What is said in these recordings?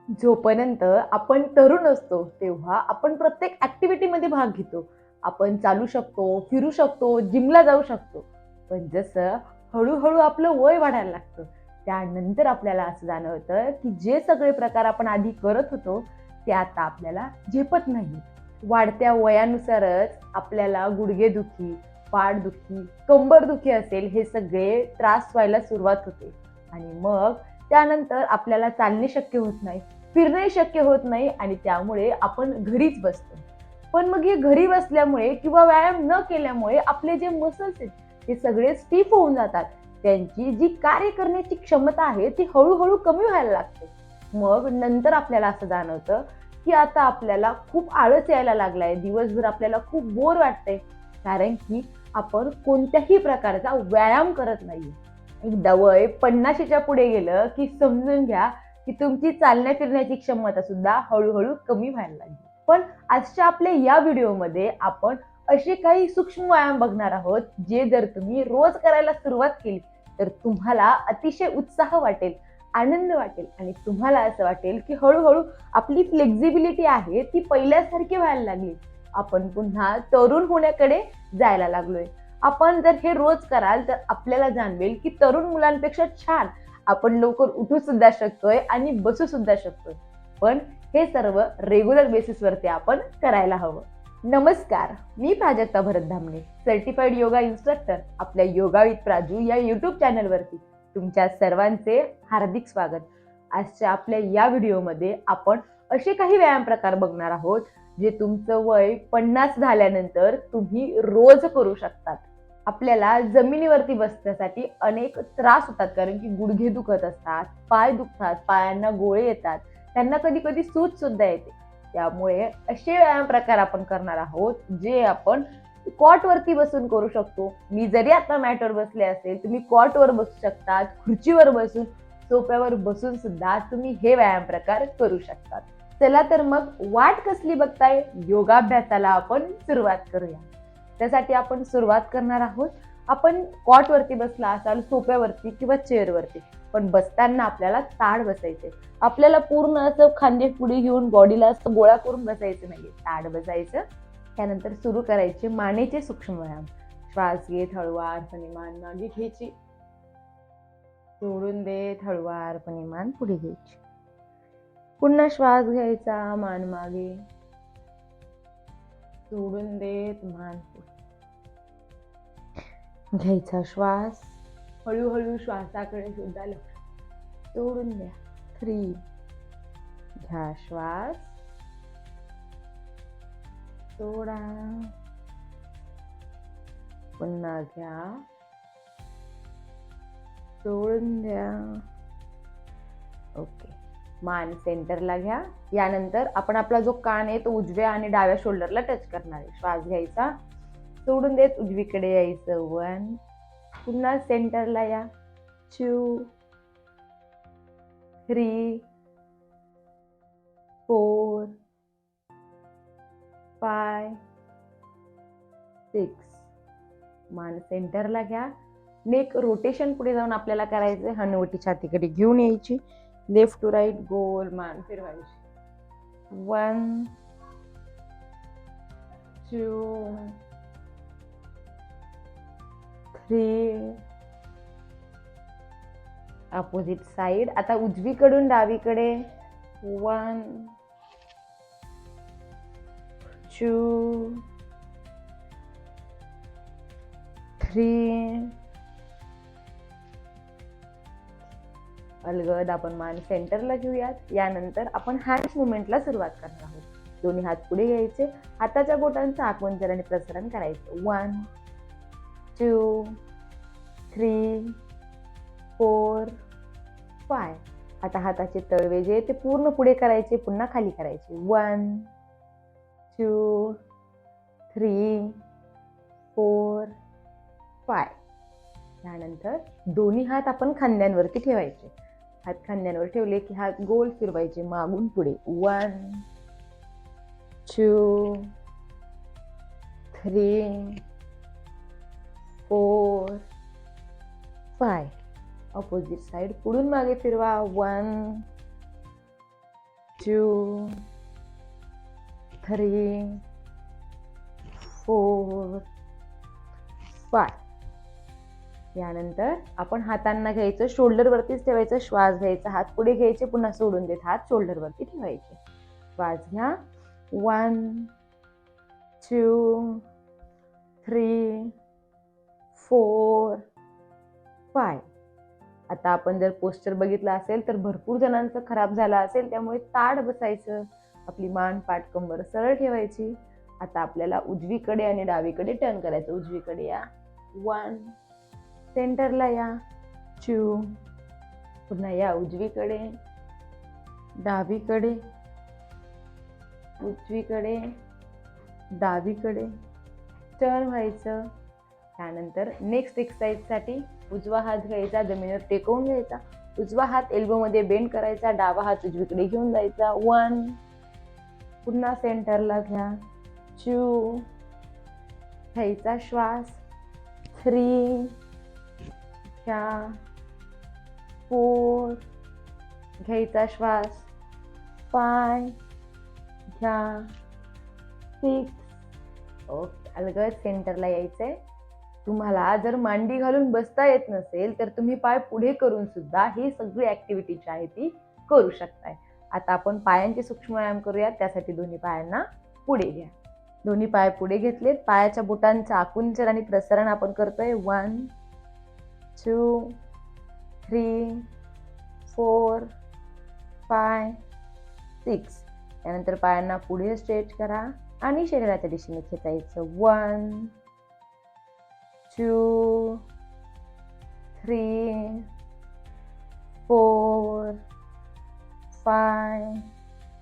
जोपर्यंत आपण तरुण असतो तेव्हा आपण प्रत्येक ॲक्टिव्हिटीमध्ये भाग घेतो. आपण चालू शकतो, फिरू शकतो, जिमला जाऊ शकतो. पण जसं हळू-हळू आपलं वय वाढायला लागतं, त्यानंतर आपल्याला असं जाणवतं, की जे सगळे प्रकार आपण आधी करत होतो, ते आता आपल्याला झेपत नाही. वाढत्या वयानुसारच आपल्याला गुडघेदुखी, पाठदुखी, कंबरदुखी असेल हे सगळे त्रास व्हायला सुरुवात होते आणि मग त्यानंतर आपल्याला चालणे शक्य होत नाही. फिरणे शक्य होत नाही आणि त्यामुळे आपण घरीच बसतो. पण मग हे घरी बसल्यामुळे किंवा व्यायाम न केल्यामुळे आपले जे मसल्स आहेत ते सगळे स्टिफ होऊन जातात. त्यांची जी कार्य करण्याची क्षमता आहे ती हळूहळू कमी व्हायला लागते. मग नंतर आपल्याला असं जाणवतं की आता आपल्याला खूप आळस यायला लागलाय. दिवसभर आपल्याला खूप बोर वाटतंय. कारण की आपण कोणत्याही प्रकारचा व्यायाम करत नाहीये. एकदा वय 50च्या पुढे गेलं की समजून घ्या की तुमची चालण्या फिरण्याची क्षमता सुद्धा हळूहळू कमी व्हायला लागली. पण आजच्या आपल्या या व्हिडिओमध्ये आपण असे काही सूक्ष्म व्यायाम बघणार आहोत जे जर तुम्ही रोज करायला सुरुवात केली तर तुम्हाला अतिशय उत्साह वाटेल, आनंद वाटेल आणि तुम्हाला असं वाटेल की हळूहळू आपली फ्लेक्झिबिलिटी आहे ती पहिल्यासारखी व्हायला लागली. आपण पुन्हा तरुण होण्याकडे जायला लागलोय. आपण जर हे रोज कराल तर आपल्याला जाणवेल की तरुण मुलांपेक्षा छान आपण लवकर उठू सुद्धा शकतोय आणि बसू सुद्धा शकतोय. पण हे सर्व रेग्युलर बेसिसवरती आपण करायला हवं. नमस्कार, मी प्राजक्ता भरत धामणे, सर्टिफाईड योगा इन्स्ट्रक्टर. आपल्या योगा विथ प्राजू या युट्यूब चॅनलवरती तुमच्या सर्वांचे हार्दिक स्वागत. आजच्या आपल्या या व्हिडिओमध्ये आपण असे काही व्यायाम प्रकार बघणार आहोत जे तुमचं वय 50 झाल्यानंतर तुम्ही रोज करू शकतात. आपल्याला जमिनीवरती बसण्यासाठी अनेक त्रास होतात कारण की गुडघे दुखत असतात, पाय दुखतात, पायांना गोळे येतात, त्यांना कधी कधी सूज सुद्धा येते. त्यामुळे असे व्यायाम प्रकार आपण करणार आहोत जे आपण कॉट वरती बसून करू शकतो. मी जरी आता मॅटवर बसले असेल तुम्ही कॉट वर बसू शकतात, खुर्चीवर बसून, सोफ्यावर बसून सुद्धा तुम्ही हे व्यायाम प्रकार करू शकतात. चला तर मग वाट कसली बघताय, योगाभ्यासाला आपण सुरुवात करूया. त्यासाठी आपण सुरुवात करणार आहोत. आपण कॉट वरती बसला असाल, सोफ्यावरती किंवा चेअरवरती, पण बसताना आपल्याला ताड बसायचे. आपल्याला पूर्ण असं खांदे पुढे घेऊन बॉडीला असं गोळा करून बसायचं नाहीये, ताड बसायचं. त्यानंतर सुरू करायचे मानेचे सूक्ष्म व्यायाम. श्वास घेत हळुवारपणे मान मागे घ्यायची, सोडून देत हळुवारपणे मान पुढे घ्यायची. पुन्हा श्वास घ्यायचा, मान मागे, सोडून देत मान पुढे घ्यायचा. श्वास हळूहळू श्वासाकडे सुद्धा लक्ष, सोडून द्या. 3 घ्या श्वास, सोडा, पुन्हा घ्या, सोडून द्या. ओके, मान सेंटरला घ्या. यानंतर आपण आपला जो कान आहे तो उजव्या आणि डाव्या शोल्डरला टच करणार आहे. श्वास घ्यायचा, सोडून देत उजवीकडे यायचं. 1, पुन्हा सेंटरला या. 2, 3, 4, 5, 6. मान सेंटरला घ्या. नेक रोटेशन पुढे जाऊन आपल्याला करायचंय. हनुवटी छातीकडे घेऊन यायची. लेफ्ट टू राईट गोल मान फिरवायची. 1, 2, 3. Opposite side. आता उजवीकडून डावीकडे. 1, 2, 3. अलगद आपण मान सेंटरला घेऊयात. यानंतर आपण हँड्स मुवमेंटला सुरुवात करणार आहोत. दोन्ही हात पुढे घ्यायचे, हाताच्या बोटांचं आकुंचन आणि प्रसारण करायचं. 1, 2, 3, 4, 5. आता हाताचे तळवे जे ते पूर्ण पुढे करायचे, पुन्हा खाली करायचे. 1, 2, 3, 4, 5. त्यानंतर दोन्ही हात आपण खांद्यांवरती ठेवायचे. हात खांद्यांवर ठेवले की हात गोल फिरवायचे मागून पुढे. 1, 2, 3, 4, 5. अपोजिट साइड पुढून मागे फिरवा. 1, 2 3 4 5. यानंतर आपण हातांना घ्यायचं, शोल्डरवरतीच ठेवायचं, श्वास घ्यायचा, हात पुढे घ्यायचे, पुन्हा सोडून देत हात शोल्डरवरती ठेवायचे. श्वास घ्या. 1 2 3 4 5. आता आपण जर पोस्चर बघितला असेल तर भरपूर जणांचं खराब झालं असेल, त्यामुळे ताठ बसायचं, आपली मान पाठ कंबर सरळ ठेवायची. आता आपल्याला उजवीकडे आणि डावीकडे टर्न करायचं. उजवीकडे या, 1 सेंटरला या, 2 पुन्हा या उजवीकडे, डावीकडे, उजवीकडे, डावीकडे टर्न व्हायचं. त्यानंतर नेक्स्ट एक्सरसाइजसाठी उजवा हात घ्यायचा, जमिनीवर टेकवून घ्यायचा, उजवा हात एल्बोमध्ये बेंड करायचा, डावा हात उजवीकडे घेऊन जायचा. 1 पुन्हा सेंटरला घ्या, 2 घ्यायचा श्वास, 3 घ्या, 4 घ्यायचा श्वास, 5 घ्या, 6. ओके, अलगद सेंटरला यायचंय. तुम्हाला जर मांडी घालून बसता येत नसेल तर तुम्ही पाय पुढे करून सुद्धा ही सगळी ऍक्टिव्हिटी जी आहे ती करू शकताय. आता आपण पायांचे सूक्ष्म व्यायाम करूया. त्यासाठी दोन्ही पायांना पुढे घ्या. दोन्ही पाय पुढे घेतलेत. पायाच्या बोटांचं आकुंचन आणि प्रसारण आपण करतोय. 1 2 3 4 5 6. त्यानंतर पायांना पुढे स्ट्रेच करा आणि शरीराच्या दिशेने खेचायचं. 1 2 3 4 5.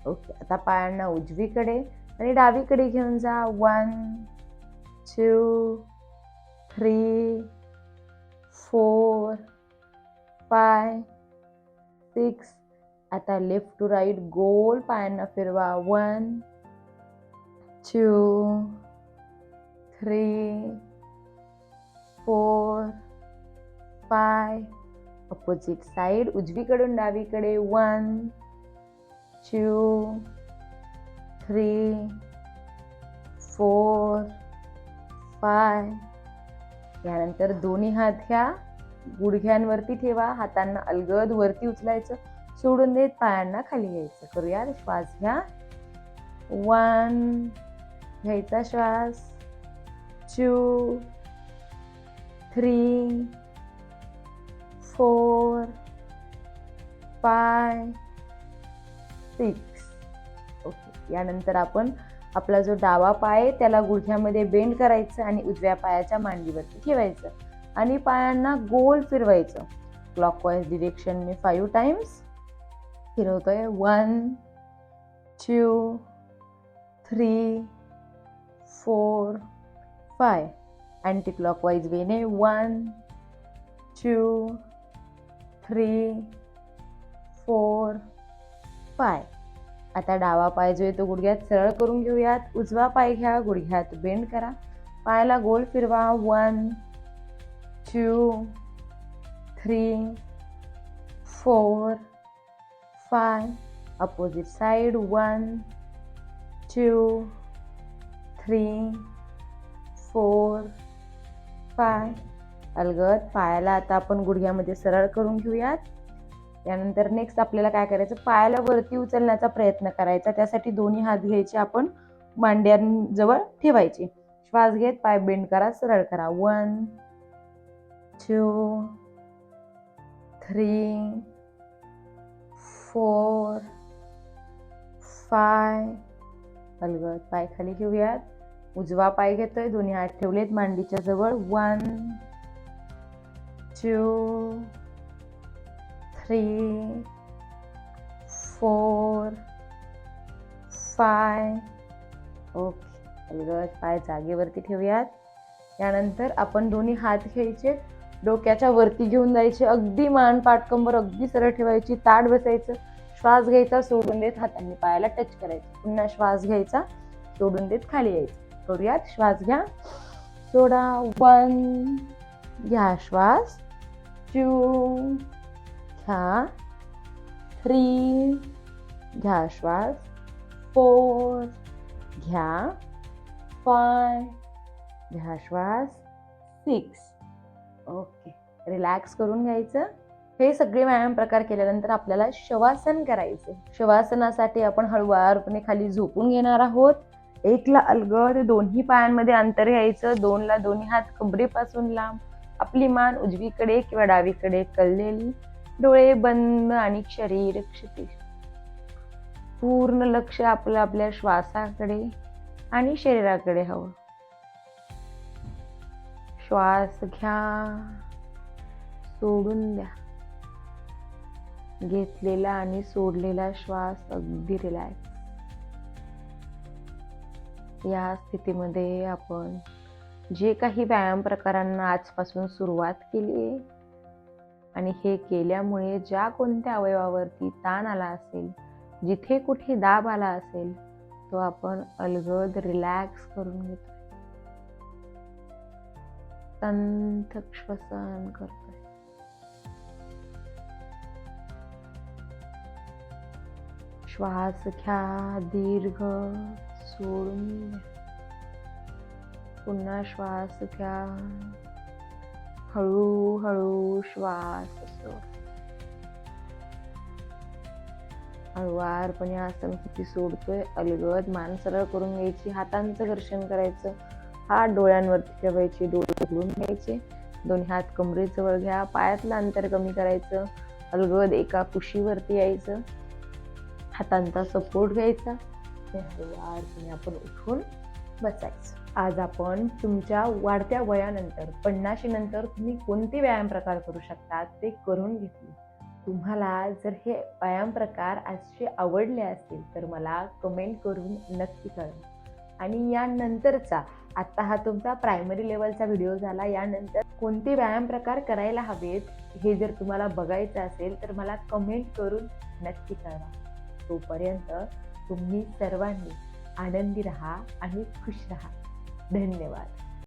ओके, आता पायांना उजवीकडे आणि डावीकडे घेऊन जा. 1 2 3 4 5 6. आता लेफ्ट टू राईट गोल पायांना फिरवा. 1 2 3 4 5. अपोजिट साइड उजवीकडून डावीकडे. 1 2 3 4 5. यानंतर दोन्ही हात घ्या, गुडघ्यांवरती ठेवा, हातांना अलगद वरती उचलायचं, सोडून देत पायांना खाली घ्यायचं. करूया. श्वास घ्या. 1 घ्यायचा श्वास, 2 3 4 5 6. ओके, यानंतर आपण आपला जो डावा पाय आहे त्याला गुडघ्यामध्ये बेंड करायचं आणि उजव्या पायाच्या मांडीवरती ठेवायचं आणि पायांना गोल फिरवायचं. क्लॉकवाईज डिरेक्शनने 5 टाइम्स फिरवतोय. 1 2 3 4 5. अँटी क्लॉकवाईज वेने. 1 2 3 4 5. आता डावा पाय जो आहे तो गुडघ्यात सरळ करून घेऊयात. उजवा पाय घ्या, गुडघ्यात बेंड करा, पायाला गोल फिरवा. 1 2 3 4 5. Opposite side. 1 2 3 4 5. अलगद पायाला आता आपण गुडघ्यामध्ये सरळ करून घेऊयात. त्यानंतर नेक्स्ट आपल्याला काय करायचं, पायाला वरती उचलण्याचा प्रयत्न करायचा. त्यासाठी दोन्ही हात घ्यायचे, आपण मांड्यांजवळ ठेवायचे. श्वास घेत पाय बेंड करा, सरळ करा. 1 2 3 4 5. अलगद पाय खाली घेऊयात. उजवा पाय घेतोय, दोन्ही हात ठेवलेत मांडीच्या जवळ. 1 2 3 4 5. ओके, अलगद पाय जागेवरती ठेवूयात. त्यानंतर आपण दोन्ही हात घ्यायचे, डोक्याच्या वरती घेऊन जायचे, अगदी मान पाठ कंबर अगदी सरळ ठेवायची, ताठ बसायचं. श्वास घ्यायचा, सोडून देत हातांनी पायाला टच करायचं. पुन्हा श्वास घ्यायचा, सोडून देत खाली यायचं. करूयात. श्वास घ्या, सोडा. 1 घ्या श्वास, 2 घ्या, 3 घ्या श्वास 4, घ्या 5, घ्या श्वास 6. ओके, रिलॅक्स करून घ्यायचं. हे सगळे व्यायाम प्रकार केल्यानंतर आपल्याला शवासन करायचे. शवासनासाठी आपण हळुवारपणे खाली झोपून घेणार आहोत. 1ला अलगद दोन्ही पायांमध्ये अंतर घ्यायचं. 2ला दोन्ही हात कमरेपासून लांब. आपली मान उजवीकडे किंवा डावीकडे कललेली. डोळे बंद आणि शरीर क्षितिज. पूर्ण लक्ष आपलं आपल्या श्वासाकडे आणि शरीराकडे हवं. श्वास घ्या, सोडून द्या. घेतलेला आणि सोडलेला श्वास अगदी रिलॅक्स. या स्थितीमध्ये आपण जे काही व्यायाम प्रकारांना आजपासून सुरुवात केली आहे आणि हे केल्यामुळे ज्या कोणत्या अवयवावरती ताण आला असेल, जिथे कुठे दाब आला असेल, तो आपण अलगद रिलॅक्स करून घेतो. संथ श्वसन करतोय. श्वास घ्या, दीर्घ, सोडून द्या. पुन्हा श्वास घ्या, हळूहळू श्वास सोड. हळुवारपणे आसन किती सोडतोय. अलगद मान सरळ करून घ्यायची. हातांचं घर्षण करायचं. हात डोळ्यांवरती ठेवायचे. डोळे उघडून घ्यायचे. दोन्ही हात कमरेजवळ घ्या. पायातलं अंतर कमी करायचं. अलगद एका कुशीवरती यायचं. हातांचा सपोर्ट घ्यायचा. हळुवारपणे आपण उठून बसायचं. आज आपण तुमच्या वाढत्या वयानंतर 50 नंतर तुम्ही कोणते व्यायाम प्रकार करू शकता ते करून घेतले. तुम्हाला जर हे व्यायाम प्रकार आजचे आवडले असतील तर मला कमेंट करून नक्की कळवा. आणि यानंतरचा, आता हा तुमचा प्रायमरी लेवलचा व्हिडिओ झाला, यानंतर कोणते व्यायाम प्रकार करायला हवेत हे जर तुम्हाला बघायचं असेल तर मला कमेंट करून नक्की कळवा. तोपर्यंत तुम्ही सर्वांनी आनंदी राहा आणि खुश राहा. धन्यवाद.